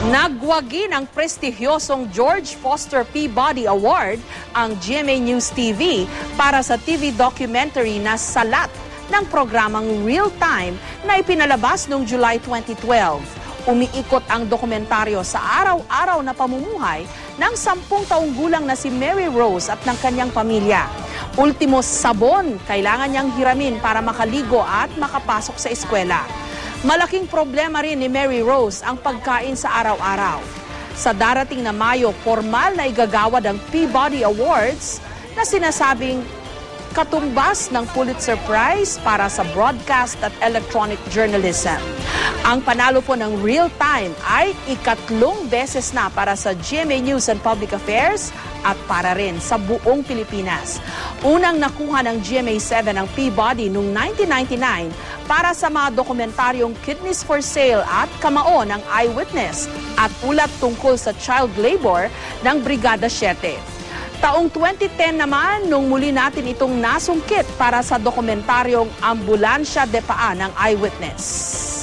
Nagwagi ng prestigyosong George Foster Peabody Award ang GMA News TV para sa TV documentary na Salat ng programang Real Time na ipinalabas noong July 2012. Umiikot ang dokumentaryo sa araw-araw na pamumuhay ng 10 taong gulang na si Mary Rose at ng kanyang pamilya. Ultimos sabon kailangan niyang hiramin para makaligo at makapasok sa eskwela. Malaking problema rin ni Mary Rose ang pagkain sa araw-araw. Sa darating na Mayo, formal na igagawad ang Peabody Awards na sinasabing katumbas ng Pulitzer Prize para sa broadcast at electronic journalism. Ang panalo po ng Real Time ay ikatlong beses na para sa GMA News and Public Affairs at para rin sa buong Pilipinas. Unang nakuha ng GMA7 ang Peabody noong 1999 para sa mga dokumentaryong Kidneys for Sale at Kamao ng Eyewitness at ulat tungkol sa child labor ng Brigada 7. Taong 2010 naman nung muli natin itong nasungkit para sa dokumentaryong Ambulansya de Paa ng Eyewitness.